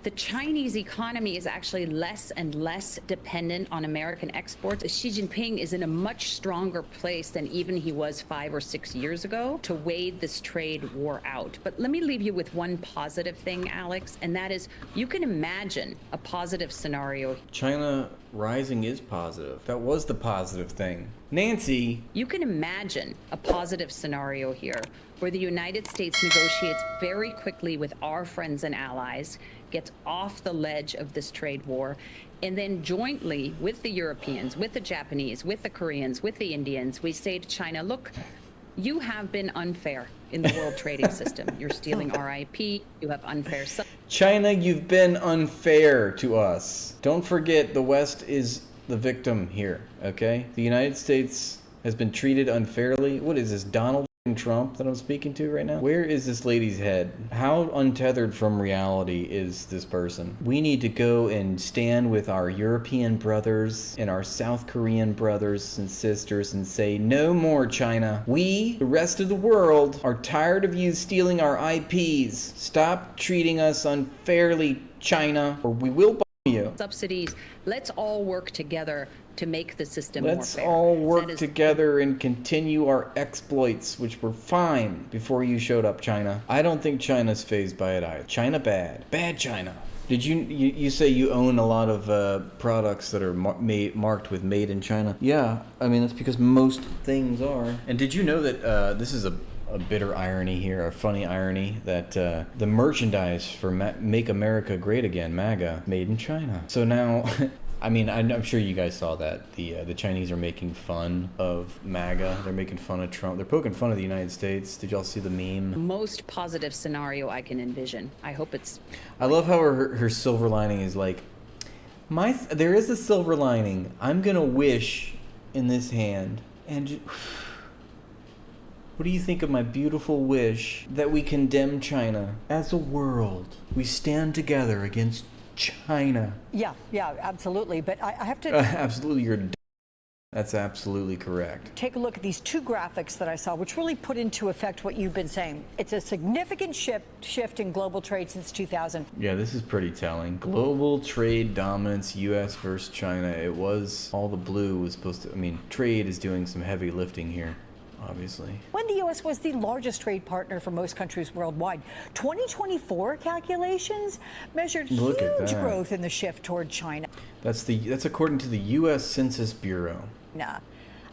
the Chinese economy is actually less and less dependent on American exports. Xi Jinping is in a much stronger place than even he was 5 or 6 years ago to wade this trade war out. But let me leave you with one positive thing, Alex, and that is you can imagine a positive scenario. China rising is positive. That was the positive thing. Nancy. You can imagine a positive scenario here where the United States negotiates very quickly with our friends and allies, gets off the ledge of this trade war, and then jointly with the Europeans, with the Japanese, with the Koreans, with the Indians, we say to China, look, you have been unfair in the world trading system. You're stealing our IP, you have unfair... China, you've been unfair to us. Don't forget the West is the victim here, okay? The United States has been treated unfairly. What is this, Donald Trump that I'm speaking to right now? Where is this lady's head? How untethered from reality is this person? We need to go and stand with our European brothers and our South Korean brothers and sisters and say, no more China. We, the rest of the world, are tired of you stealing our IPs. Stop treating us unfairly, China, or we will bomb you. Subsidies. Let's all work together to make the system more fair. Let's all work together and continue our exploits, which were fine before you showed up, China. I don't think China's fazed by it either. China bad. Bad China. Did you say you own a lot of products that are marked with made in China? Yeah, I mean, that's because most things are. And did you know that this is a bitter irony here, a funny irony, that the merchandise for Make America Great Again, MAGA, made in China. So now... I mean, I'm sure you guys saw that. The Chinese are making fun of MAGA. They're making fun of Trump. They're poking fun of the United States. Did y'all see the meme? Most positive scenario I can envision. I hope it's... I love how her silver lining is like, there is a silver lining. I'm going to wish in this hand. And what do you think of my beautiful wish that we condemn China as a world? We stand together against China. Yeah, absolutely. But I have to... absolutely, that's absolutely correct. Take a look at these two graphics that I saw, which really put into effect what you've been saying. It's a significant shift in global trade since 2000. Yeah, this is pretty telling. Global trade dominance, U.S. versus China. It was all the blue was supposed to... I mean, trade is doing some heavy lifting here. Obviously. When the U.S. was the largest trade partner for most countries worldwide, 2024 calculations measured huge growth in the shift toward China. That's according to the U.S. Census Bureau. I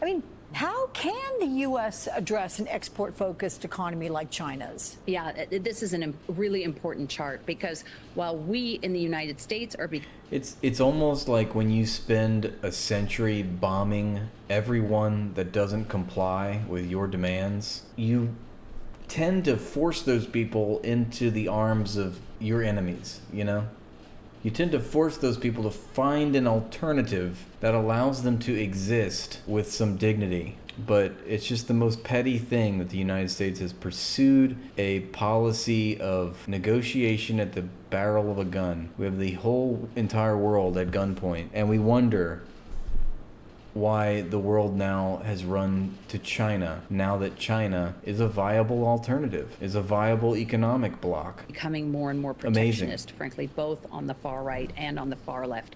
mean, how can the U.S. address an export-focused economy like China's? Yeah, this is a really important chart because while we in the United States are... It's almost like when you spend a century bombing everyone that doesn't comply with your demands, you tend to force those people into the arms of your enemies, you know? You tend to force those people to find an alternative that allows them to exist with some dignity. But it's just the most petty thing that the United States has pursued a policy of negotiation at the barrel of a gun. We have the whole entire world at gunpoint, and we wonder why the world now has run to China, now that China is a viable alternative, is a viable economic bloc. Becoming more and more protectionist, frankly, both on the far right and on the far left.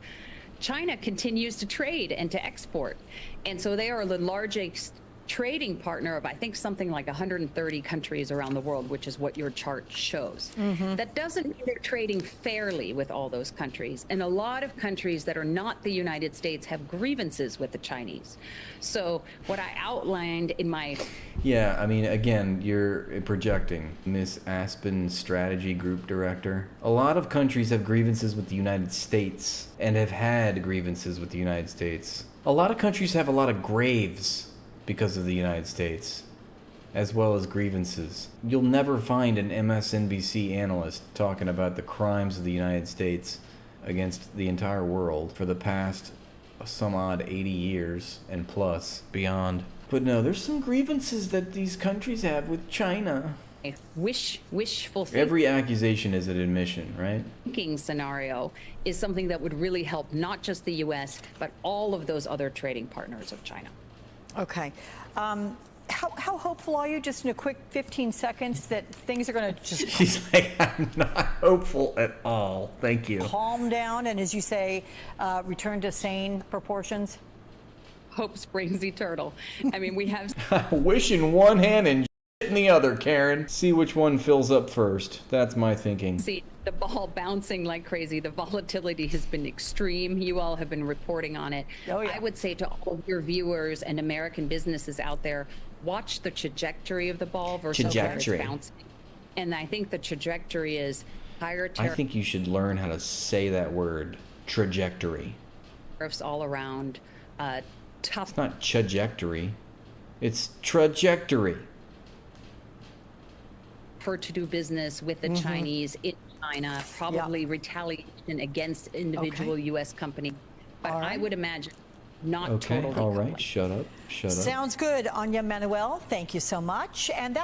China continues to trade and to export. And so they are the largest trading partner of, I think, something like 130 countries around the world, which is what your chart shows. That doesn't mean they're trading fairly with all those countries. And a lot of countries that are not the United States have grievances with the Chinese. So what I outlined in my... Yeah, I mean, again, you're projecting, Miss Aspen, Strategy Group Director. A lot of countries have grievances with the United States and have had grievances with the United States. A lot of countries have a lot of graves because of the United States, as well as grievances. You'll never find an MSNBC analyst talking about the crimes of the United States against the entire world for the past some odd 80 years and plus beyond. But no, there's some grievances that these countries have with China. Wishful thinking. Every accusation is an admission, right? Thinking scenario is something that would really help not just the U.S., but all of those other trading partners of China. Okay. How hopeful are you, just in a quick 15 seconds, that things are going to just She's like, I'm not hopeful at all. Thank you. calm down and, as you say, return to sane proportions? Hope springs eternal. I mean, we have Wish in one hand and shit in the other, Karen. See which one fills up first. That's my thinking. see the ball bouncing like crazy. The volatility has been extreme. You all have been reporting on it. Oh, yeah. I would say to all of your viewers and American businesses out there, watch the trajectory of the ball versus where Trajectory. it's bouncing. And I think the trajectory is higher I think you should learn how to say that word. Trajectory. tariffs all around. Tough It's not trajectory. It's trajectory. for to do business with the Chinese in China, probably retaliation against individual Okay. U.S. companies. But All I right. would imagine not Okay, totally. all going. right. Shut up. Shut up. Sounds good, Anya Manuel. Thank you so much. And that's